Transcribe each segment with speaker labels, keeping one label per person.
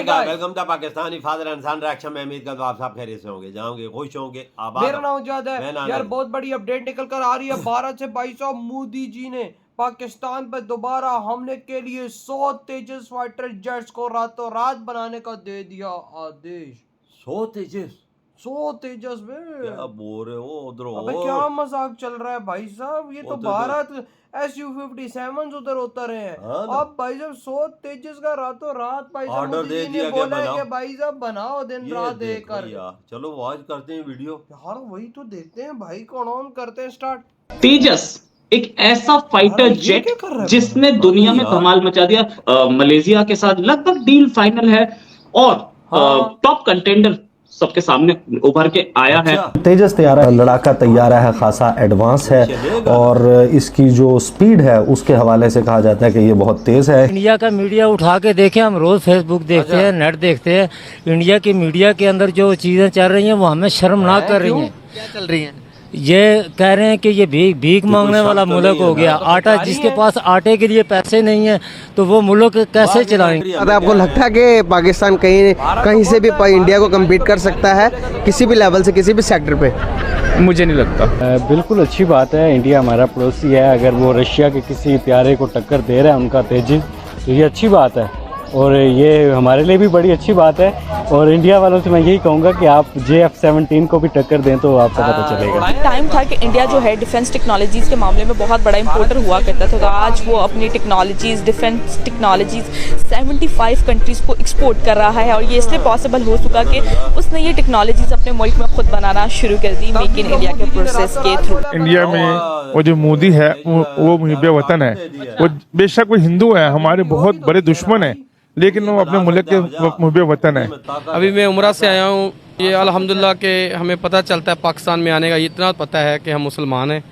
Speaker 1: Welcome the Pakistani father and son reaction में। उम्मीद करता हूं आप सब खैरियत से होंगे, जाओगे, खुश होंगे, आबाद।
Speaker 2: मेरा नाम उजाद है यार। बहुत बड़ी अपडेट निकल कर आ रही है। 12 से 22 मोदी जी ने पाकिस्तान पर दोबारा हमले के लिए 100 तेजस फाइटर जेट्स को रातों रात बनाने का दे दिया आदेश। 100 तेजस में
Speaker 1: क्या बोल रहे हो उधर?
Speaker 2: अबे क्या मजाक चल रहा है भाई साहब? ये तो भारत SU-57 उधर उतर रहे हैं। अब भाई साहब 100 तेजस का रातों रात भाई साहब
Speaker 1: ऑर्डर दे दिया
Speaker 2: बोला है कि भाई साहब बनाओ दिन रात एक कर।
Speaker 1: चलो वॉच करते हैं वीडियो
Speaker 2: यार वही तो देखते हैं भाई। कौन ऑन करते हैं स्टार्ट।
Speaker 3: तेजस एक ऐसा फाइटर जेट जिसने दुनिया में धमाल मचा दिया। मलेशिया के साथ लगभग डील फाइनल है और टॉप कंटेंडर सबके सामने उभर के आया है।
Speaker 4: तेजस तैयारा लड़ाका तैयारा है, खासा एडवांस है और इसकी जो स्पीड है उसके हवाले से कहा जाता है कि ये बहुत तेज है।
Speaker 5: इंडिया का मीडिया उठा के देखें, हम रोज फेसबुक देखते हैं, नेट देखते हैं। इंडिया की मीडिया के अंदर जो चीजें चल रही हैं वो हमें शर्मनाक कर रही हैं।
Speaker 6: क्या चल रही हैं?
Speaker 5: ये कह रहे हैं कि ये भीख मांगने वाला मुल्क हो गया। आटा, जिसके पास आटे के लिए पैसे नहीं है तो वो मुल्क कैसे चलाएंगे?
Speaker 6: आपको लगता है कि पाकिस्तान कहीं से भी इंडिया को कम्पीट कर सकता है किसी भी लेवल से, किसी भी सेक्टर पे?
Speaker 7: मुझे नहीं लगता। बिल्कुल अच्छी बात है, इंडिया हमारा पड़ोसी है। अगर वो रशिया के किसी प्यारे को टक्कर दे रहा है उनका तेजस, तो ये अच्छी बात है और ये हमारे लिए भी बड़ी अच्छी बात है। और इंडिया वालों से मैं यही कहूँगा कि आप JF-17 को भी टक्कर दें तो आपको पता चलेगा।
Speaker 8: टाइम था कि इंडिया जो है डिफेंस टेक्नोलॉजीज़ के मामले में बहुत बड़ा इंपोर्टर हुआ करता था, तो आज वो अपनी टेक्नोलॉजीज़, डिफेंस टेक्नोलॉजीज़ 75 कंट्रीज़ को एक्सपोर्ट कर रहा है। और ये इसलिए पॉसिबल हो चुका कि उसने ये टेक्नोलॉजीज़ अपने मुल्क में खुद बनाना शुरू कर दी, मेक इन इंडिया के प्रोसेस के थ्रू।
Speaker 9: इंडिया में वो जो मोदी है वो मुहिब वतन है। वो बेशक वो हिंदू है, हमारे बहुत बड़े दुश्मन है, लेकिन वो अपने मुल्क के मुहिब वतन है।
Speaker 10: अभी मैं उम्रा से आया हूँ। ये अल्हम्दुलिल्लाह के हमें पता चलता है पाकिस्तान में आने का, इतना पता है कि हम मुसलमान हैं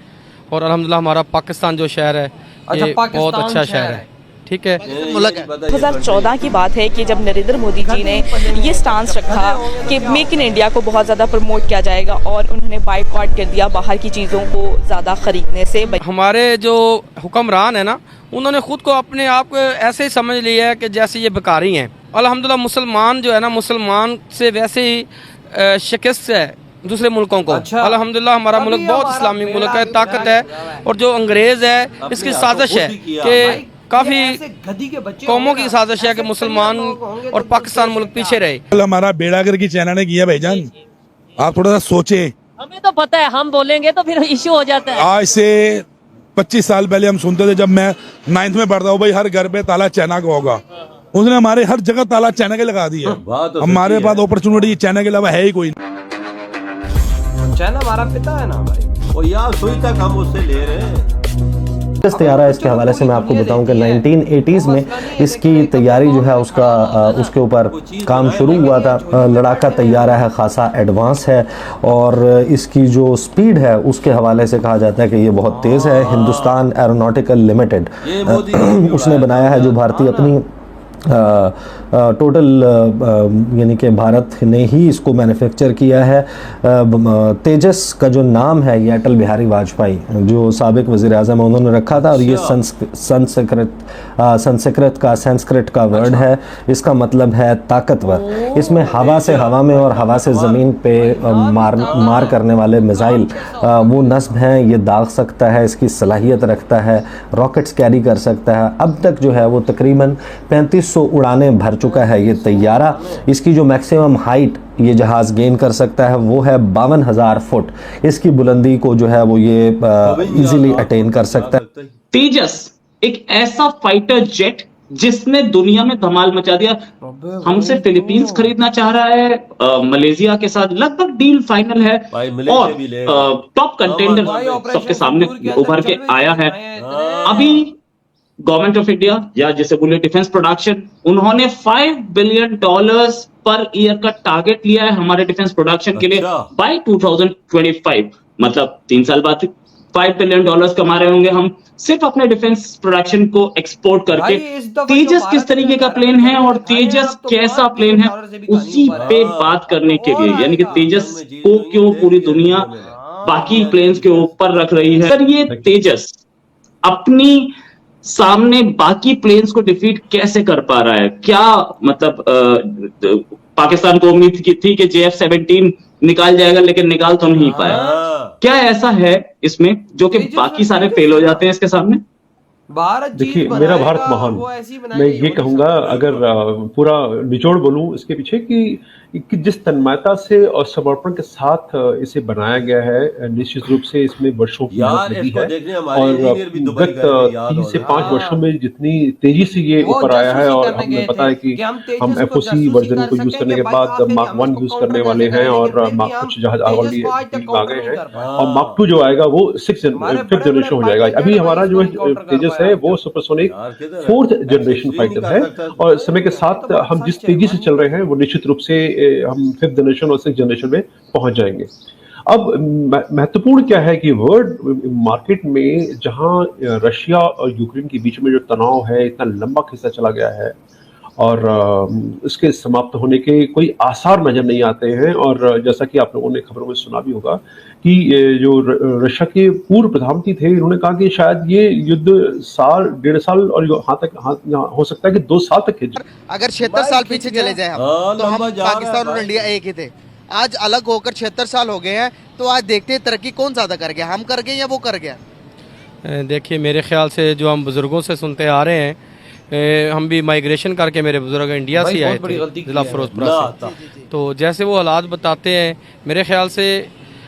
Speaker 10: और अल्हम्दुलिल्लाह हमारा पाकिस्तान जो शहर है ये बहुत अच्छा शहर है। ठीक है।
Speaker 8: 2014 की बात है कि जब नरेंद्र मोदी जी ने ये स्टांस रखा कि मेक इन इंडिया को बहुत ज़्यादा प्रमोट किया जाएगा और उन्होंने बाइकआउट कर दिया बाहर की चीज़ों को ज़्यादा खरीदने से।
Speaker 10: हमारे जो हुक्मरान है ना, उन्होंने खुद को अपने आप को ऐसे ही समझ लिया है कि जैसे ये बेकारी हैं। अल्हम्दुलिल्लाह मुसलमान जो है ना, मुसलमान से वैसे ही शिकस्त है दूसरे मुल्कों को। अल्हम्दुलिल्लाह हमारा मुल्क बहुत इस्लामिक मुल्क है, ताकत है। और जो अंग्रेज़ है इसकी साजिश है कि काफ़ी कौमों की साजिश है कि मुसलमान और पाकिस्तान मुल्क पीछे रहे।
Speaker 11: हमारा बेड़ागर की चाइना ने किया भाईजान, आप थोड़ा सा सोचे।
Speaker 12: हमें तो पता है, हम बोलेंगे तो फिर इश्यू हो जाता है।
Speaker 11: आज से 25 साल पहले हम सुनते थे, जब मैं 9th में पढ़ता हूँ, भाई हर घर पे ताला चाइना का होगा। उसने हमारे हर जगह ताला चाइना के लगा दिया। हमारे पास अपॉर्चुनिटी चाइना के अलावा है ही कोई नहीं।
Speaker 2: चाइना हमारा पिता है ना भाई।
Speaker 1: और यार सुई तक हम उससे ले रहे हैं।
Speaker 4: तेजस तैयारा, इसके हवाले से मैं आपको बताऊं कि 1980s में इसकी तैयारी जो है उसके ऊपर काम शुरू हुआ था। लड़ाका तैयारा है, खासा एडवांस है और इसकी जो स्पीड है उसके हवाले से कहा जाता है कि ये बहुत तेज़ है। हिंदुस्तान एरोनॉटिकल लिमिटेड उसने बनाया है, जो भारतीय अपनी टोटल यानी कि भारत ने ही इसको मैन्युफैक्चर किया है। तेजस का जो नाम है ये अटल बिहारी वाजपेयी जो साबिक वज़ीर आज़म, उन्होंने रखा था। और ये संस्कृत का वर्ड है। इसका मतलब है ताकतवर। इसमें हवा से हवा में और हवा से ज़मीन पे मार करने वाले मिसाइल वो नस्ब हैं। ये दाग सकता है, इसकी सलाहियत रखता है, रॉकेट्स कैरी कर सकता है। अब तक जो है वो तकरीबन 3500 उड़ानें भर चुका है ये तैयारा। इसकी जो मैक्सिमम हाइट ये जहाज़ गेन कर सकता है वो है 52,000 फुट। इसकी बुलंदी को जो है वो ये इजीली अटेन कर सकता है।
Speaker 3: तेजस एक ऐसा फाइटर जेट जिसने दुनिया में धमाल मचा दिया। हमसे फिलीपींस खरीदना चाह रहा है, मलेशिया के साथ लगभग डील फाइनल है और टॉप कंटेंडर सबके सामने उभर के आया है। अभी गवर्नमेंट ऑफ इंडिया या जैसे बोले डिफेंस प्रोडक्शन, उन्होंने $5 बिलियन पर ईयर का टारगेट लिया है हमारे डिफेंस प्रोडक्शन के लिए बाय 2025। मतलब 3 साल बाद $5 बिलियन कमा रहे होंगे हम सिर्फ अपने डिफेंस प्रोडक्शन को एक्सपोर्ट करके। तेजस किस तरीके का प्लेन है और तेजस कैसा प्लेन है, उसी पे बात करने के लिए, यानी कि तेजस को क्यों पूरी दुनिया बाकी प्लेन्स के ऊपर रख रही है। सर, ये तेजस अपनी सामने बाकी प्लेन्स को डिफीट कैसे कर पा रहा है? क्या मतलब पाकिस्तान को उम्मीद की थी कि JF-17 निकाल जाएगा, लेकिन निकाल तो नहीं पाया। क्या ऐसा है इसमें जो कि बाकी सारे फेल हो जाते हैं इसके सामने?
Speaker 2: भारत
Speaker 4: देखिए, मेरा भारत महान, मैं ये कहूंगा, अगर पूरा निचोड़ बोलूं इसके पीछे कि जिस तन्मयता से और समर्पण के साथ इसे बनाया गया है, निश्चित रूप से इसमें वर्षों की मेहनत लगी है और गत 3 से 5 वर्षों में जितनी तेजी से ये ऊपर आया है, और हमें पता है कि हम FOC वर्जन को यूज करने के बाद Mark 1 यूज करने वाले हैं और कुछ जहाज ऑलरेडी आ गए हैं, और Mark 2 जो आएगा वो 5th जनरेशन हो जाएगा। अभी हमारा जो तेजस है वो सुपरसोनिक 4th जनरेशन फाइटर है, और समय के साथ हम जिस तेजी से चल रहे हैं वो निश्चित रूप से हम 5th जनरेशन और 6th जनरेशन में पहुंच जाएंगे। अब महत्वपूर्ण क्या है कि वर्ल्ड मार्केट में जहां रशिया और यूक्रेन के बीच में जो तनाव है इतना लंबा खिंचा चला गया है और इसके समाप्त होने के कोई आसार नजर नहीं आते हैं, और जैसा कि आप लोगों ने खबरों में सुना भी होगा कि जो रशिया के पूर्व प्रधानमंत्री थे, इन्होंने कहा कि शायद ये युद्ध 1.5 साल और हो सकता है कि 2 साल तक खिंचे।
Speaker 6: अगर 76 साल पीछे चले जाए हम, तो हम पाकिस्तान और इंडिया एक ही थे। आज अलग होकर 76 साल हो गए हैं, तो आज देखते हैं तरक्की कौन ज्यादा कर गया, हम कर गए या वो कर गया?
Speaker 10: देखिए, मेरे ख्याल से जो हम बुजुर्गों से सुनते आ रहे हैं, हम भी माइग्रेशन करके, मेरे बुजुर्ग इंडिया से आए थे, जिला फिरोजपुर से, तो जैसे वो हालात बताते हैं, मेरे ख्याल से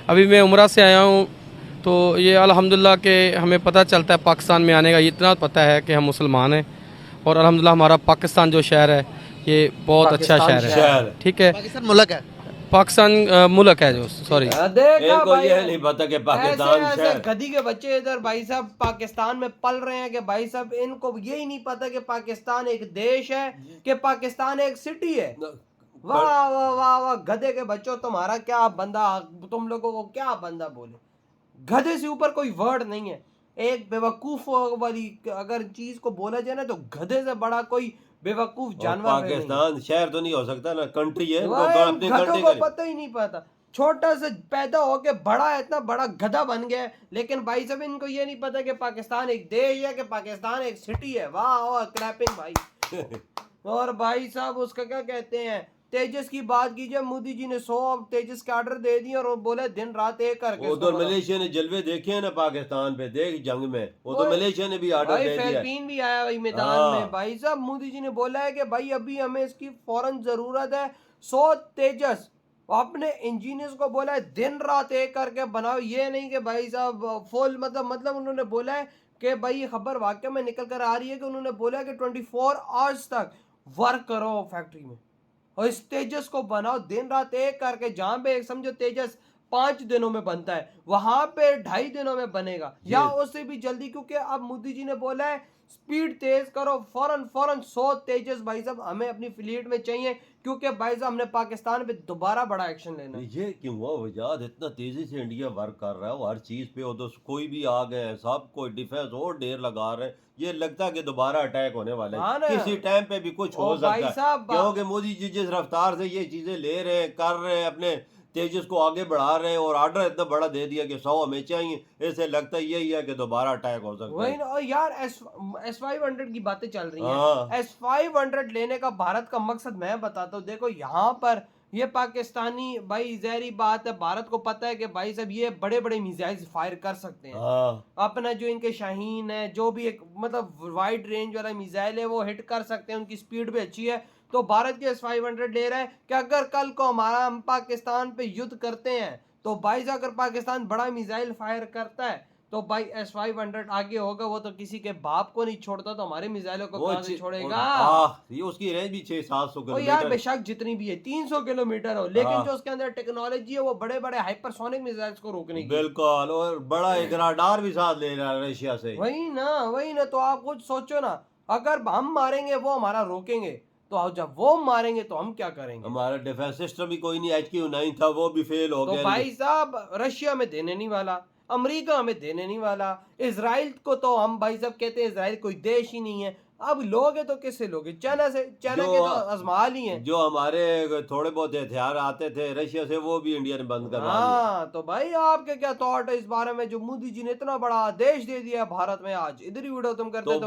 Speaker 10: अभी मैं उम्रा से आया हूँ, तो ये अल्हम्दुलिल्लाह के हमें पता चलता है पाकिस्तान में आने का, इतना पता है कि हम मुसलमान हैं, और अल्हम्दुलिल्लाह हमारा पाकिस्तान जो शहर है ये बहुत अच्छा शहर है। ठीक है,
Speaker 6: पाकिस्तान मुल्क है,
Speaker 10: पाकिस्तान मुल्क है जो, सॉरी,
Speaker 1: इनको ये नहीं पता कि पाकिस्तान
Speaker 2: ऐसे गधी के बच्चे इधर भाई साहब पाकिस्तान में पल रहे हैं कि भाई साहब इनको यही नहीं पता कि पाकिस्तान एक देश है, कि पाकिस्तान एक सिटी है। वाह वाह वाह वाह, गधे के बच्चों, तुम्हारा क्या बंदा, तुम लोगों को क्या बंदा बोले, गधे से ऊपर कोई वर्ड नहीं है। एक बेवकूफ वाली अगर चीज को बोला जाए ना, तो गधे से बड़ा कोई बेवकूफ जानवर
Speaker 1: पाकिस्तान शहर तो नहीं हो सकता ना, कंट्री है,
Speaker 2: अपनी कंट्री को पता ही नहीं पता, छोटा से पैदा होके बड़ा इतना बड़ा गधा बन गया। लेकिन भाई साहब इनको ये नहीं पता कि पाकिस्तान एक देश है, कि पाकिस्तान एक सिटी है। वाह वाह, क्लैपिंग भाई। और भाई साहब उसका क्या कहते हैं, तेजस की बात कीजिए, मोदी जी ने 100 तेजस के ऑर्डर दे दिए और वो बोले दिन रात एक करके।
Speaker 1: वो तो मलेशिया ने जलवे देखे हैं ना पाकिस्तान पे, देख जंग में, वो तो मलेशिया ने भी ऑर्डर दे दिया।
Speaker 2: फिलीपीन भी आया भाई मैदान में। भाई साहब मोदी जी ने बोला है कि भाई अभी हमें इसकी फौरन जरूरत है, 100 तेजस। अपने इंजीनियर्स को बोला है दिन रात एक करके बनाओ, ये नहीं कि भाई साहब फुल मतलब उन्होंने बोला है कि भाई ये खबर वाकई में निकल कर आ रही है कि उन्होंने बोला है कि 24 आवर्स तक वर्क करो फैक्ट्री में और इस तेजस को बनाओ दिन रात एक करके। जहां पे एक समझो तेजस 5 दिनों में बनता है, वहां पे 2.5 दिनों में बनेगा या उससे भी जल्दी, क्योंकि अब मोदी जी ने बोला है स्पीड तेज करो, फौरन 100 तेजस भाई साहब हमें अपनी फ्लीट में चाहिए, क्योंकि भाई साहब हमने पाकिस्तान पे दोबारा बड़ा एक्शन लेना है।
Speaker 1: ये क्यों हुआ वजाद, इतना तेजी से इंडिया वर्क कर रहा है हर चीज पे, और तो कोई भी आ गए हैं, सब कोई डिफेंस और ढेर लगा रहे हैं, ये लगता है कि दोबारा अटैक होने वाला है, किसी टाइम पे भी कुछ हो सकता है, क्योंकि मोदी जी जिस रफ्तार से ये चीजें ले रहे हैं, कर रहे हैं, अपने तेजस को आगे बढ़ा रहे हैं, और ऑर्डर इतना बड़ा दे दिया कि 100 हमें चाहिए, ऐसे लगता है यही है कि दोबारा अटैक हो सकता है।
Speaker 2: और यार S500 की बातें चल रही हैं। S500 लेने का भारत का मकसद मैं बताता हूँ। देखो यहाँ पर ये पाकिस्तानी भाई, जहरी बात है, भारत को पता है कि भाई साहब ये बड़े बड़े मिसाइल फायर कर सकते हैं। अपना जो इनके शाहीन है, जो भी एक मतलब वाइड रेंज वाला मिसाइल है, वो हिट कर सकते हैं, उनकी स्पीड भी अच्छी है। तो भारत के S500 ले रहा है कि अगर कल को हम पाकिस्तान पे युद्ध करते हैं, तो भाई अगर पाकिस्तान बड़ा मिसाइल फायर करता है, तो भाई S500 आगे होगा, वो तो किसी के बाप को नहीं छोड़ता, तो हमारे मिसाइलों को कहां से छोड़ेगा।
Speaker 1: ये उसकी रेंज भी 600-700 किलोमीटर,
Speaker 2: यार बेशक जितनी भी है 300 किलोमीटर हो, लेकिन जो उसके अंदर टेक्नोलॉजी है वो बड़े बड़े हाइपरसोनिक मिसाइल्स को रोकने की।
Speaker 1: बिल्कुल, और बड़ा एक रडार भी साथ ले रहा है रशिया से।
Speaker 2: वही ना, तो आप खुद सोचो ना, अगर हम मारेंगे वो हमारा रोकेंगे, तो जब वो मारेंगे तो हम क्या करेंगे।
Speaker 1: हमारा डिफेंस सिस्टम भी कोई नहीं, HQ-9 था वो भी फेल हो गया।
Speaker 2: तो भाई साहब रशिया में देने नहीं वाला, अमेरिका हमें देने नहीं वाला, इजराइल को तो हम भाई साहब कहते हैं इजराइल कोई देश ही नहीं है, अब लोगे तो किससे लोगे? चाइना से। चाइना के तो आजमा ली हैं।
Speaker 1: जो हमारे थोड़े बहुत हथियार आते थे रशिया से वो भी इंडिया ने बंद करवा दिए।
Speaker 2: हाँ तो भाई आपके क्या थॉट है इस बारे में, जो मोदी जी ने इतना बड़ा आदेश दे दिया भारत में आज? इधर ही वीडियो तुम करते तो